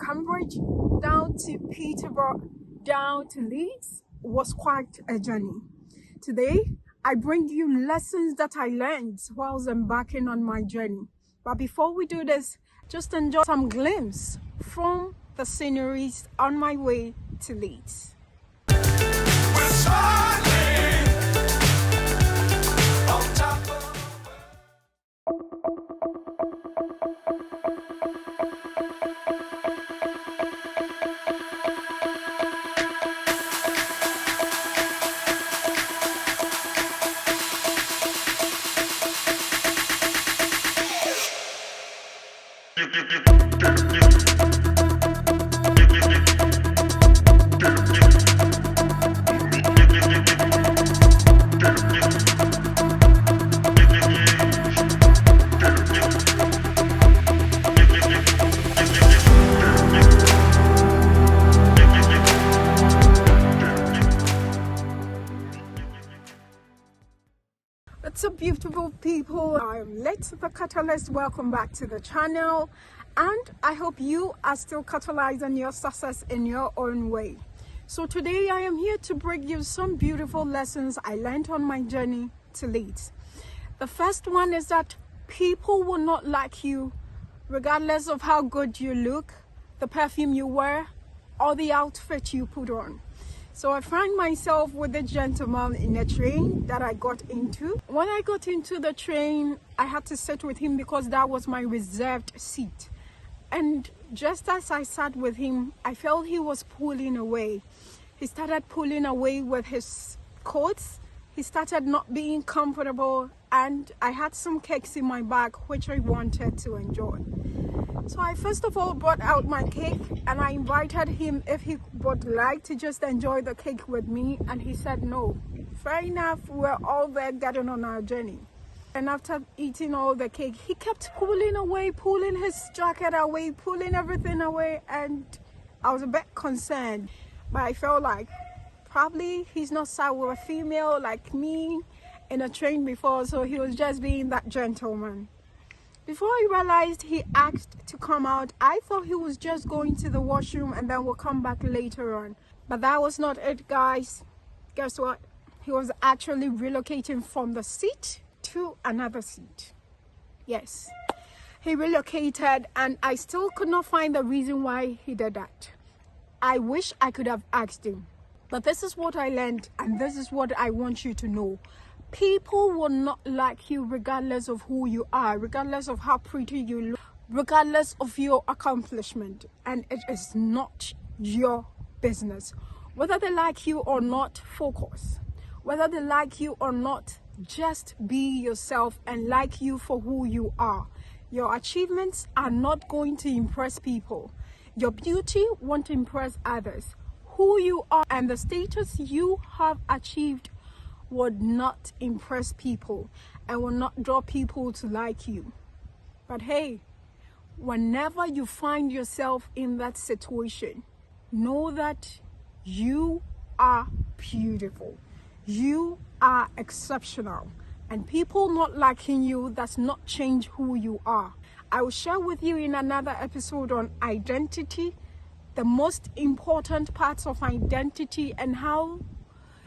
Cambridge down to Peterborough, down to Leeds was quite a journey. Today, I bring you lessons that I learned whilst embarking on my journey. But before we do this, just enjoy some glimpse from the sceneries on my way to Leeds. What's up, beautiful people? I'm Leeds the Catalyst. Welcome back to the channel, and I hope you are still catalyzing your success in your own way. So today I am here to bring you some beautiful lessons I learned on my journey to Leeds. The first one is that people will not like you regardless of how good you look, the perfume you wear, or the outfit you put on. So I find myself with a gentleman in a train that I got into. When I got into the train, I had to sit with him because that was my reserved seat. And just as I sat with him, I felt he was pulling away. He started pulling away with his coats. He started not being comfortable, and I had some cakes in my bag which I wanted to enjoy. So I first of all brought out my cake and I invited him if he would like to just enjoy the cake with me, and he said no. Fair enough, we're all there getting on our journey. And after eating all the cake, he kept pulling away, pulling his jacket away, pulling everything away, and I was a bit concerned. But I felt like probably he's not sat with a female like me in a train before, so he was just being that gentleman. Before I realized he asked to come out, I thought he was just going to the washroom and then we'll come back later on. But that was not it, guys. Guess what? He was actually relocating from the seat to another seat. Yes, he relocated, and I still could not find the reason why he did that. I wish I could have asked him. But this is what I learned, and this is what I want you to know. People will not like you regardless of who you are, regardless of how pretty you look, regardless of your accomplishment. And it is not your business. Whether they like you or not, focus. Whether they like you or not, just be yourself and like you for who you are. Your achievements are not going to impress people. Your beauty won't impress others. Who you are and the status you have achieved would not impress people and will not draw people to like you. But hey, whenever you find yourself in that situation, know that you are beautiful, you are exceptional, and people not liking you does not change who you are. I will share with you in another episode on identity, the most important parts of identity, and how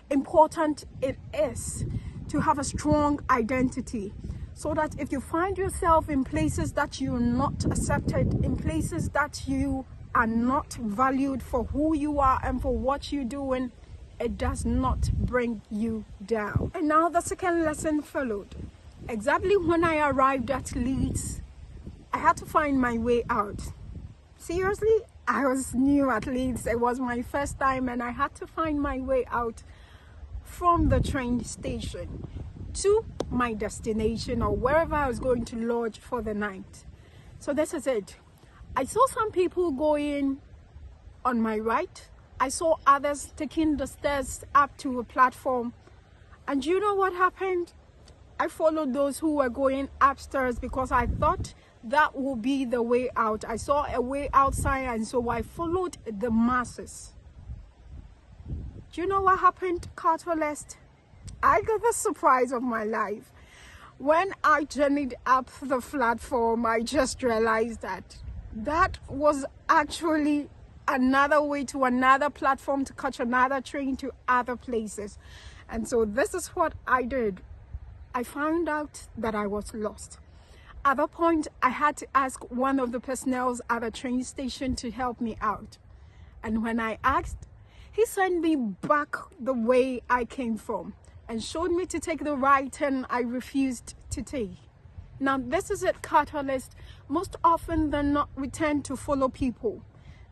important it is to have a strong identity, so that if you find yourself in places that you're not accepted, in places that you are not valued for who you are and for what you're doing, it does not bring you down. And now the second lesson followed. Exactly when I arrived at Leeds, I had to find my way out. Seriously, I was new at Leeds. It was my first time, and I had to find my way out from the train station to my destination, or wherever I was going to lodge for the night. So this is it. I saw some people going on my right. I saw others taking the stairs up to a platform. And you know what happened? I followed those who were going upstairs because I thought that would be the way out. I saw a way outside, and so I followed the masses. Do you know what happened, Catalyst? I got the surprise of my life. When I journeyed up the platform, I just realized that That was actually another way to another platform to catch another train to other places. And so this is what I did. I found out that I was lost. At that point, I had to ask one of the personnel at the train station to help me out. And when I asked, he sent me back the way I came from and showed me to take the right turn I refused to take. Now, this is it, catalyst. Most often than not, we tend to follow people.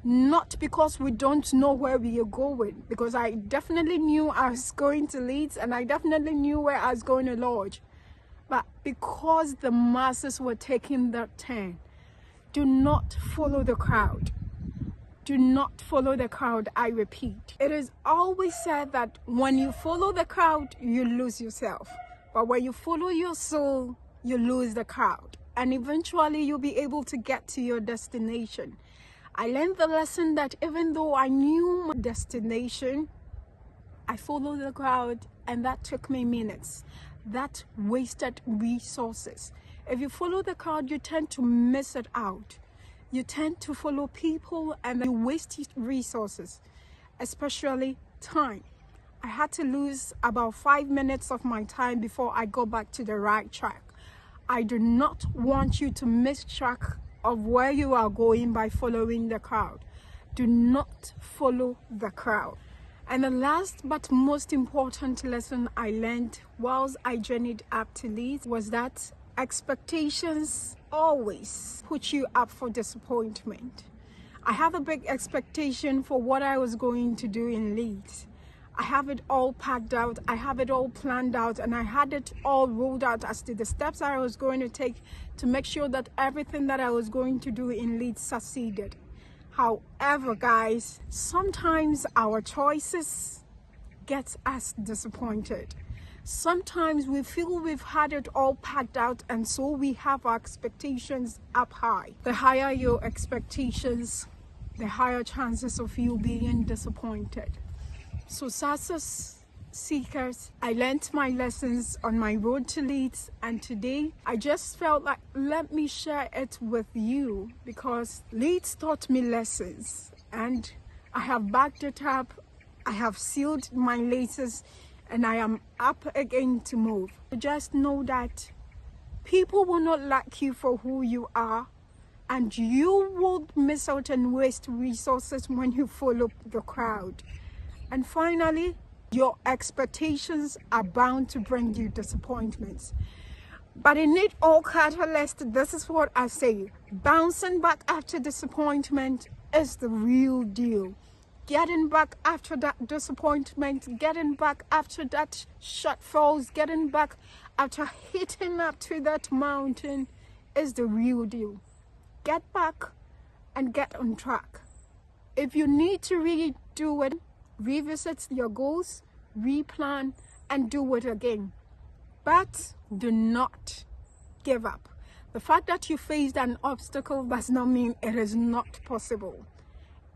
Not because we don't know where we are going, because I definitely knew I was going to Leeds and I definitely knew where I was going to lodge. But because the masses were taking that turn, do not follow the crowd. Do not follow the crowd, I repeat. It is always said that when you follow the crowd, you lose yourself. But when you follow your soul, you lose the crowd. And eventually you'll be able to get to your destination. I learned the lesson that even though I knew my destination, I followed the crowd and that took me minutes. That wasted resources. If you follow the crowd, you tend to miss it out. You tend to follow people and you waste resources, especially time. I had to lose about 5 minutes of my time before I go back to the right track. I do not want you to miss track of where you are going by following the crowd. Do not follow the crowd. And the last but most important lesson I learned whilst I journeyed up to Leeds was that expectations always put you up for disappointment. I have a big expectation for what I was going to do in Leeds. I have it all packed out, I have it all planned out, and I had it all rolled out as to the steps I was going to take to make sure that everything that I was going to do in Leeds succeeded. However, guys, sometimes our choices get us disappointed. Sometimes we feel we've had it all packed out and so we have our expectations up high. The higher your expectations, the higher chances of you being disappointed. So success seekers, I learned my lessons on my road to Leeds, and today I just felt like let me share it with you because Leeds taught me lessons and I have backed it up. I have sealed my laces and I am up again to move. Just know that people will not like you for who you are, and you will miss out and waste resources when you follow the crowd. And finally, your expectations are bound to bring you disappointments. But in it all, catalyst, this is what I say. Bouncing back after disappointment is the real deal. Getting back after that disappointment, getting back after that shortfalls, getting back after hitting up to that mountain is the real deal. Get back and get on track. If you need to redo it, revisit your goals, replan, and do it again. But do not give up. The fact that you faced an obstacle does not mean it is not possible.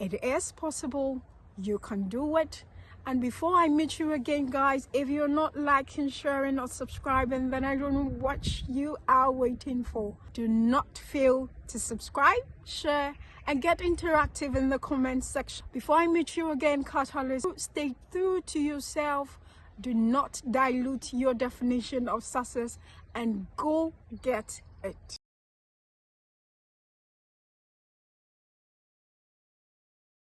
It is possible. You can do it. And before I meet you again, guys, if you're not liking, sharing, or subscribing, then I don't know what you are waiting for. Do not fail to subscribe, share, and get interactive in the comment section. Before I meet you again, catalyst, stay true to yourself. Do not dilute your definition of success and go get it.